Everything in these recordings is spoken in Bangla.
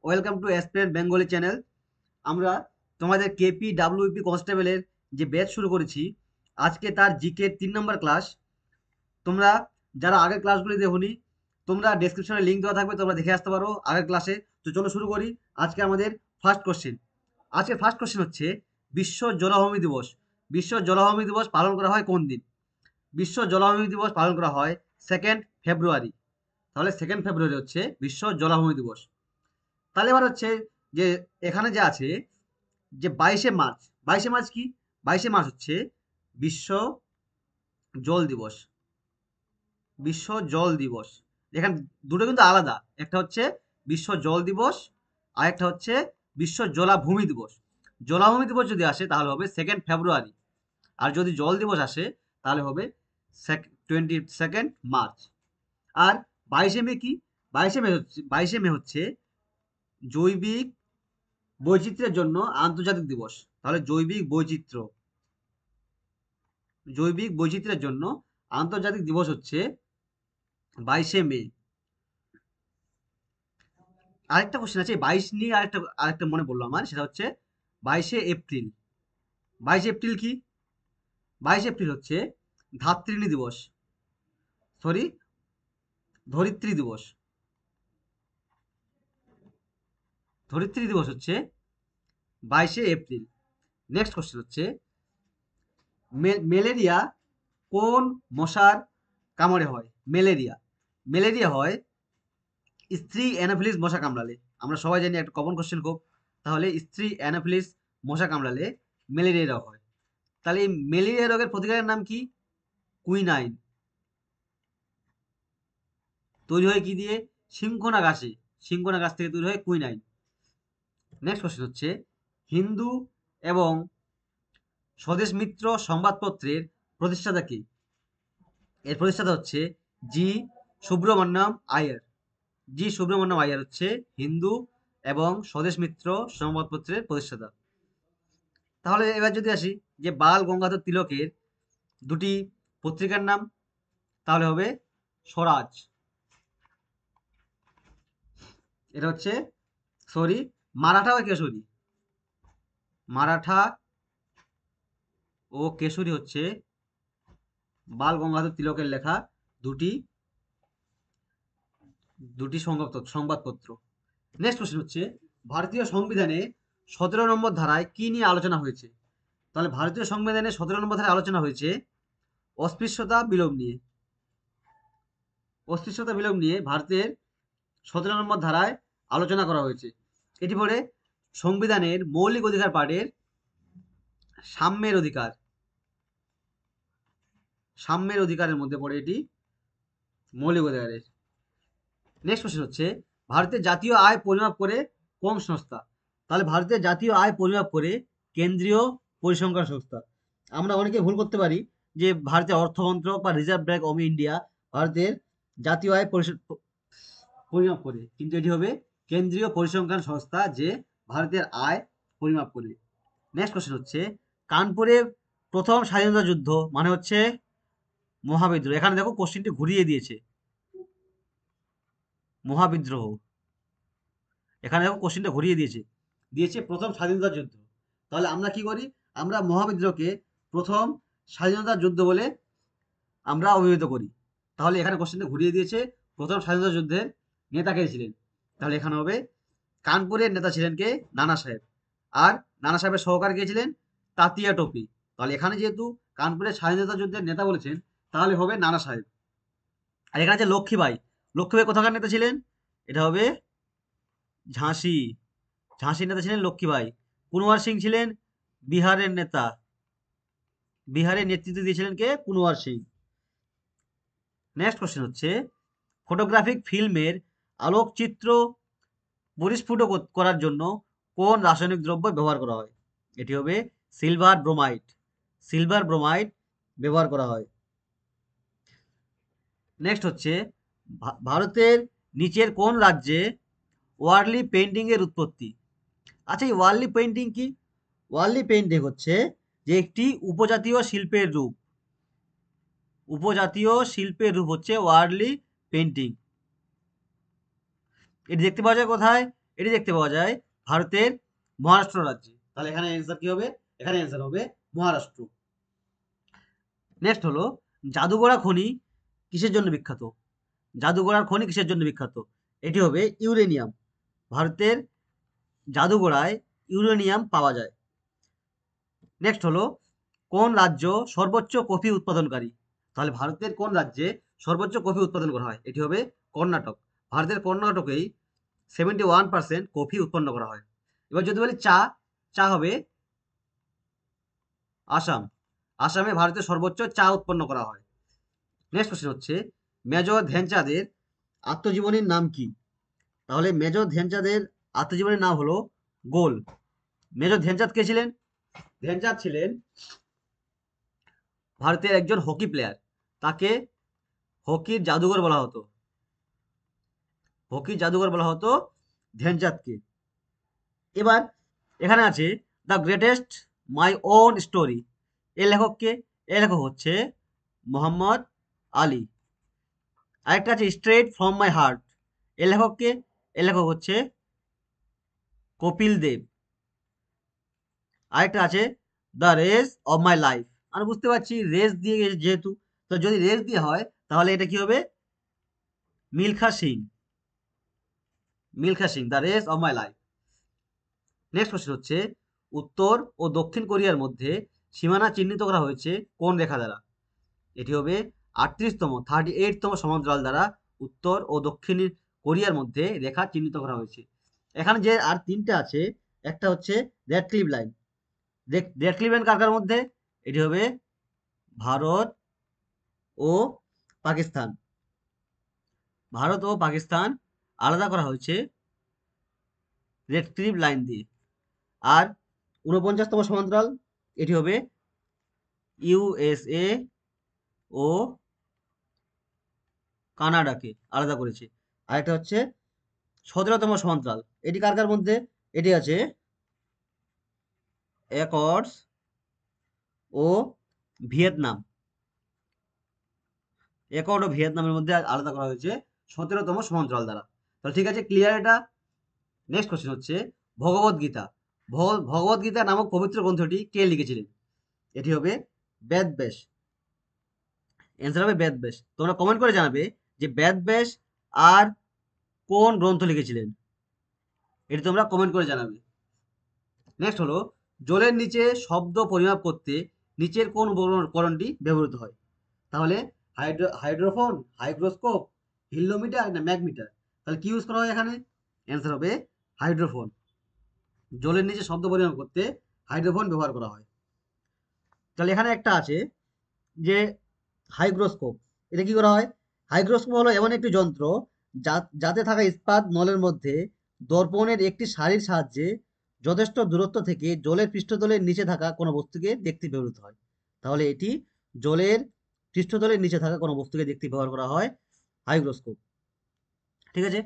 Welcome to aspirant Bengali channel. আমরা তোমাদের কেপি ডাব্লিউপি কনস্টেবলের যে ব্যাচ শুরু করেছি, আজকে তার জিকে 3 নম্বর ক্লাস। তোমরা যারা আগের ক্লাসগুলি দেখোনি, তোমরা ডেসক্রিপশনে লিঙ্ক দেওয়া থাকবে, তোমরা দেখে আসতে পারো আগের ক্লাসে। তো চলো শুরু করি। আজকে আমাদের ফার্স্ট কোশ্চেন। আজকে ফার্স্ট কোশ্চেন হচ্ছে, বিশ্ব জলাভূমি দিবস। বিশ্ব জলাভূমি দিবস পালন করা হয় কোন দিন? বিশ্ব জলাভূমি দিবস পালন করা হয় 2 ফেব্রুয়ারি। তাহলে 2 ফেব্রুয়ারি হচ্ছে বিশ্ব জলাভূমি দিবস। তাহলে এবার হচ্ছে যে এখানে যে আছে যে 22শে মার্চ। 22শে মার্চ কি? 22শে মার্চ হচ্ছে বিশ্ব জল দিবস। বিশ্ব জল দিবস। এখানে দুটো কিন্তু আলাদা। একটা হচ্ছে বিশ্ব জল দিবস, আর একটা হচ্ছে বিশ্ব জলাভূমি দিবস। জলাভূমি দিবস যদি আসে তাহলে হবে 2 ফেব্রুয়ারি, আর যদি জল দিবস আসে তাহলে হবে 22 মার্চ। আর 22শে মে কি? 22শে মে হচ্ছে জৈবিক বৈচিত্র্যের জন্য আন্তর্জাতিক দিবস। তাহলে জৈবিক বৈচিত্র্যের জন্য আন্তর্জাতিক দিবস হচ্ছে 22শে মে। আরেকটা কোশ্চেন আছে 22 নিয়ে, আরেকটা আরেকটা মনে পড়লো আমার, সেটা হচ্ছে 22শে এপ্রিল। 22শে এপ্রিল কি? 22শে এপ্রিল হচ্ছে ধাত্রিণী দিবস, সরি, ধরিত্রী দিবস। ধরিত্রী দিবস হচ্ছে 22শে এপ্রিল। নেক্সট কোশ্চেন হচ্ছে, ম্যালেরিয়া কোন মশার কামড়ে হয়? ম্যালেরিয়া ম্যালেরিয়া হয় স্ত্রী অ্যানোফিলিস মশা কামড়ালে। আমরা সবাই জানি, একটা কমন কোশ্চেন খুব। তাহলে স্ত্রী অ্যানোফিলিস মশা কামড়ালে ম্যালেরিয়া রোগ হয়। তাহলে এই ম্যালেরিয়া রোগের প্রতিকারের নাম কি? কুইনাইন। তৈরি হয় কি দিয়ে? সিংকোনা গাছে। সিংকোনা গাছ থেকে তৈরি হয় কুইনাইন। নেক্সট কোশ্চেন হচ্ছে, হিন্দু এবং স্বদেশ মিত্র সংবাদপত্রের প্রতিষ্ঠাতা কি? এর প্রতিষ্ঠাতা হচ্ছে জি সুব্রমণ্যম আয়ার। জি সুব্রমণ্যম আয়ার হচ্ছে হিন্দু এবং স্বদেশ মিত্র সংবাদপত্রের প্রতিষ্ঠাতা। তাহলে এবার যদি আসি যে বাল গঙ্গাধর তিলকের দুটি পত্রিকার নাম, তাহলে হবে স্বরাজ। এটা হচ্ছে, সরি, মারাঠা ও কেশরী। মারাঠা ও কেশরী হচ্ছে বাল গঙ্গাধর তিলকের লেখা দুটি দুটি সংবাদপত্র। নেক্সট কোশ্চেন হচ্ছে, ভারতীয় সংবিধানে 17 নম্বর ধারায় কি নিয়ে আলোচনা হয়েছে? তাহলে ভারতীয় সংবিধানে 17 নম্বর ধারায় আলোচনা হয়েছে অস্পৃশ্যতা বিলোপ নিয়ে। অস্পৃশ্যতা বিলোপ নিয়ে ভারতের 17 নম্বর ধারায় আলোচনা করা হয়েছে। এটি পড়ে সংবিধানের মৌলিক অধিকার পাঠের সাম্যের অধিকার। সাম্যের অধিকারের মধ্যে পড়ে এটি, মৌলিক অধিকারের। নেক্সট কোশ্চেন হচ্ছে, ভারতের জাতীয় আয় পরিমাপ করে কোন সংস্থা? তাহলে ভারতের জাতীয় আয় পরিমাপ করে কেন্দ্রীয় পরিসংখ্যান সংস্থা। আমরা অনেকে ভুল করতে পারি যে ভারতের অর্থমন্ত্রক বা রিজার্ভ ব্যাঙ্ক অফ ইন্ডিয়া ভারতের জাতীয় আয় পরিমাপ করে, কিন্তু এটি হবে কেন্দ্রীয় পরিসংখ্যান সংস্থা, যে ভারতের আয় পরিমাপ করে। নেক্সট কোশ্চেন হচ্ছে, কানপুরের প্রথম স্বাধীনতা যুদ্ধ মানে হচ্ছে মহাবিদ্রোহ। এখানে দেখো কোশ্চেনটি ঘুরিয়ে দিয়েছে, মহাবিদ্রোহ। এখানে দেখো কোশ্চেনটা ঘুরিয়ে দিয়েছে, দিয়েছে প্রথম স্বাধীনতা যুদ্ধ। তাহলে আমরা কি করি? আমরা মহাবিদ্রোহকে প্রথম স্বাধীনতা যুদ্ধ বলে আমরা অভিহিত করি। তাহলে এখানে কোশ্চেনটা ঘুরিয়ে দিয়েছে, প্রথম স্বাধীনতা যুদ্ধের নেতা কে ছিলেন? তাহলে এখানে হবে কানপুরের নেতা ছিলেন কে? নানা সাহেব। আর নানা সাহেবের সহকারী কে ছিলেন? তাতিয়া টোপি। তাহলে এখানে যেহেতু কানপুরের স্বাধীনতা যুদ্ধের নেতা বলেছেন, তাহলে হবে নানা সাহেব। আর এখানে যে লক্ষ্মীবাই, লক্ষ্মীবাই কোথাকার নেতা ছিলেন? এটা হবে ঝাঁসি। ঝাঁসির নেতা ছিলেন লক্ষ্মীবাই। কুনওয়ার সিং ছিলেন বিহারের নেতা। বিহারের নেতৃত্ব দিয়েছিলেন কে? কুনওয়ার সিং। নেক্সট কোশ্চেন হচ্ছে, ফটোগ্রাফিক ফিল্মের আলোকচিত্র পরিস্ফুট করার জন্য কোন রাসায়নিক দ্রব্য ব্যবহার করা হয়? এটি হবে সিলভার ব্রোমাইড। সিলভার ব্রোমাইড ব্যবহার করা হয়। নেক্সট হচ্ছে, ভারতের নিচের কোন রাজ্যে ওয়ার্লি পেন্টিং এর উৎপত্তি? আচ্ছা, এই ওয়ার্লি পেন্টিং কি? ওয়ার্লি পেন্টিং হচ্ছে যে একটি উপজাতীয় শিল্পের রূপ। উপজাতীয় শিল্পের রূপ হচ্ছে ওয়ার্লি পেন্টিং। এটি দেখতে পাওয়া যায় কোথায়? এটি দেখতে পাওয়া যায় ভারতের মহারাষ্ট্র রাজ্যে। তাহলে এখানে অ্যান্সার কি হবে? এখানে অ্যান্সার হবে মহারাষ্ট্র। নেক্সট হলো জাদুগড়া খনি কিসের জন্য বিখ্যাত? জাদুগড়ার খনি কিসের জন্য বিখ্যাত? এটি হবে ইউরেনিয়াম। ভারতের জাদুগড়ায় ইউরেনিয়াম পাওয়া যায়। নেক্সট হলো কোন রাজ্য সর্বোচ্চ কফি উৎপাদনকারী? তাহলে ভারতের কোন রাজ্যে সর্বোচ্চ কফি উৎপাদন করা হয়? এটি হবে কর্ণাটক। ভারতের কর্ণাটকেই 71% কফি উৎপন্ন করা হয়। এবার যদি বলি চা, চা হবে আসাম। আসামে ভারতের সর্বোচ্চ চা উৎপন্ন করা হয়। নেক্সট কোশ্চেন হচ্ছে মেজর ধ্যানচাঁদের আত্মজীবনীর নাম কি? তাহলে মেজর ধ্যানচাঁদের আত্মজীবনীর নাম হলো গোল। মেজর ধ্যানচাঁদ কে ছিলেন? ধ্যানচাঁদ ছিলেন ভারতের একজন হকি প্লেয়ার। তাকে হকির জাদুঘর বলা হতো। হকির জাদুঘর বলা হতো ধ্যানচাঁদকে। এবার এখানে আছে the greatest my own story. এর লেখক কে? এর লেখক হচ্ছে মোহাম্মদ আলী। আরেকটা আছে স্ট্রেট ফ্রম মাই হার্ট। এর লেখক কে? এর লেখক হচ্ছে কপিল দেব। আরেকটা আছে the race of my life. আমরা বুঝতে পারছি রেস দিয়ে গেছে যেহেতু, তো যদি রেস দিয়ে হয় তাহলে এটা কি হবে? Milkha Singh. Milkha Singh, the race of my life. Next question হচ্ছে উত্তর ও দক্ষিণ কোরিয়ার মধ্যে সীমানা চিহ্নিত করা হয়েছে কোন রেখা দ্বারা? এটি হবে 38তম সমান্তরাল দ্বারা উত্তর ও দক্ষিণ কোরিয়ার মধ্যে রেখা চিহ্নিত করা হয়েছে। এখানে যে আর তিনটে আছে, একটা হচ্ছে Radcliffe Line. Radcliffe Line কার কার মধ্যে? এটি হবে ভারত ও পাকিস্তান। ভারত ও পাকিস্তান আলাদা করা হয়েছে রেড ক্লিফ লাইন দিয়ে। আর 49তম সমান্তরাল, এটি হবে ইউএসএ ও কানাডাকে আলাদা করেছে। আরেকটা হচ্ছে 17তম সমান্তরাল, এটি কার কার মধ্যে? এটি আছে একর্স ও ভিয়েতনাম। একর্ড ও ভিয়েতনামের মধ্যে আলাদা করা হয়েছে 17তম সমান্তরাল দ্বারা। তাহলে ঠিক আছে, ক্লিয়ার এটা। নেক্সট কোশ্চেন হচ্ছে ভগবদ গীতা। ভগবদ গীতা নামক পবিত্র গ্রন্থটি কে লিখেছিলেন? এটি হবে বেদব্যাস। অ্যান্সার হবে বেদব্যাস। তোমরা কমেন্ট করে জানাবে যে বেদব্যাস আর কোন গ্রন্থ লিখেছিলেন, এটি তোমরা কমেন্ট করে জানাবে। নেক্সট হলো জলের নিচে শব্দ পরিমাপ করতে নিচের কোন উপকরণটি ব্যবহৃত হয়? তাহলে হাইড্রোফোন, হাইগ্রোস্কোপ, হিলোমিটার না ম্যাগমিটার? তাহলে কি ইউজ করা হয় এখানে? অ্যান্সার হবে হাইড্রোফোন। জলের নিচে শব্দ পরিমাপ করতে হাইড্রোফোন ব্যবহার করা হয়। তাহলে এখানে একটা আছে যে হাইগ্রোস্কোপ। এটা কি করা হয়? হাইগ্রোস্কোপ হলো এমন একটি যন্ত্র যাতে থাকা ইস্পাত নলের মধ্যে দর্পণের একটি সারির সাহায্যে যথেষ্ট দূরত্ব থেকে জলের পৃষ্ঠতলের নিচে থাকা কোনো বস্তুকে দেখতে ব্যবহৃত হয়। তাহলে এটি জলের পৃষ্ঠতলের নিচে থাকা কোনো বস্তুকে দেখতে ব্যবহার করা হয় হাইগ্রোস্কোপ। ঠিক আছে।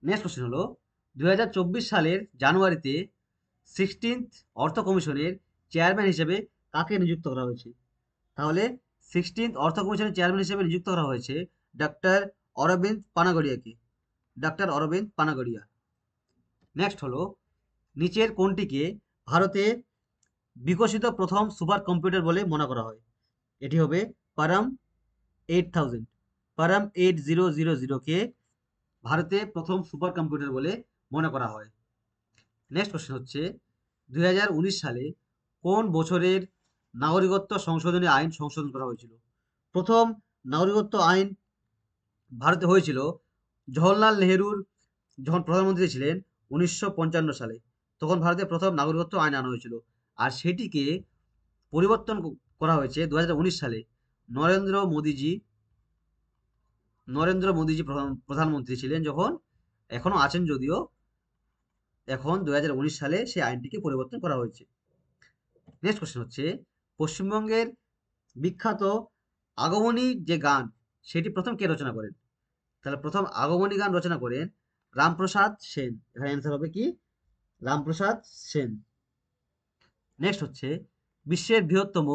নেক্সট কোশ্চেন হলো 2024 সালের জানুয়ারিতে 16th অর্থ কমিশনের চেয়ারম্যান হিসেবে কাকে নিযুক্ত করা হয়েছে? তাহলে 16th অর্থ কমিশনের চেয়ারম্যান হিসেবে নিযুক্ত করা হয়েছে ডক্টর অরবিন্দ পানাগড়িয়াকে। ডক্টর অরবিন্দ পানাগড়িয়া। নেক্সট হলো নিচের কোনটিকে ভারতে বিকশিত প্রথম সুপার কম্পিউটার বলে মনে করা হয়? এটি হবে পারাম 8000। পারাম 8000কে ভারতে প্রথম সুপার কম্পিউটার বলে মনে করা হয়। নেক্সট কোশ্চেন হচ্ছে 2019 সালে কোন বছরের নাগরিকত্ব সংশোধনী আইন সংশোধন করা হয়েছিল? প্রথম নাগরিকত্ব আইন ভারতে হয়েছিল জওহরলাল নেহেরুর যখন প্রধানমন্ত্রী ছিলেন 1955 সালে। তখন ভারতে প্রথম নাগরিকত্ব আইন আনা হয়েছিল। আর সেটিকে পরিবর্তন করা হয়েছে 2019 সালে। নরেন্দ্র মোদীজি নরেন্দ্র মোদীজি প্রধানমন্ত্রী ছিলেন যখন, এখনো আছেন যদিও, এখন 2019 সালে সেই আইনটিকে পরিবর্তন করা হয়েছে। নেক্সট কোশ্চেন হচ্ছে পশ্চিমবঙ্গের বিখ্যাত আগমনী যে গান, সেটি প্রথম কে রচনা করেন? তাহলে প্রথম আগমনী গান রচনা করেন রামপ্রসাদ সেন। এখানে অ্যান্সার হবে কি? রামপ্রসাদ সেন। নেক্সট হচ্ছে বিশ্বের বৃহত্তম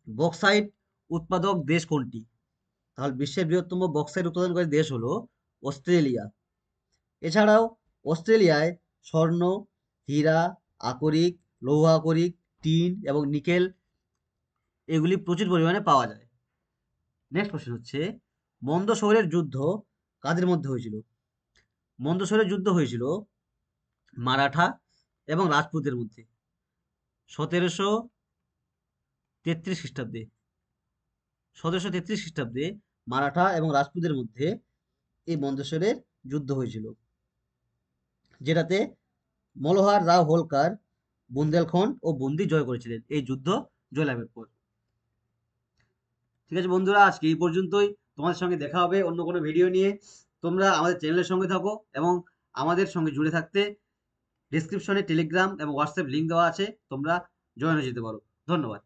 বক্সাইট উৎপাদক দেশ কোনটি? তাহলে বিশ্বের বৃহত্তম বক্সাইট উৎপাদনকারী দেশ হলো অস্ট্রেলিয়া। এছাড়াও অস্ট্রেলিয়ায় স্বর্ণ, হীরা, আকরিক, লৌহ আকরিক, টিন এবং নিকেল এগুলি প্রচুর পরিমাণে পাওয়া যায়। নেক্সট কোশ্চেন হচ্ছে, মন্দসৌরের যুদ্ধ কাদের মধ্যে হয়েছিল? মন্দসৌরের যুদ্ধ হয়েছিল মারাঠা এবং রাজপুতদের মধ্যে 1733 খ্রিস্টাব্দে। 1733 খ্রিস্টাব্দে মারাঠা এবং রাজপুতদের মধ্যে এই মন্দসৌরের যুদ্ধ হয়েছিল, যেটাতে মনোহর রাও হোলকার বুন্দেলখন্ড ও বুন্দি জয় করেছিলেন এই যুদ্ধ জয়লাভের পর। ঠিক আছে বন্ধুরা, আজকে এই পর্যন্তই। তোমাদের সঙ্গে দেখা হবে অন্য কোনো ভিডিও নিয়ে। তোমরা আমাদের চ্যানেলের সঙ্গে থাকো এবং আমাদের সঙ্গে জুড়ে থাকতে ডিসক্রিপশনে টেলিগ্রাম এবং হোয়াটসঅ্যাপ লিঙ্ক দেওয়া আছে, তোমরা জয়েন হয়ে যেতে পারো। ধন্যবাদ।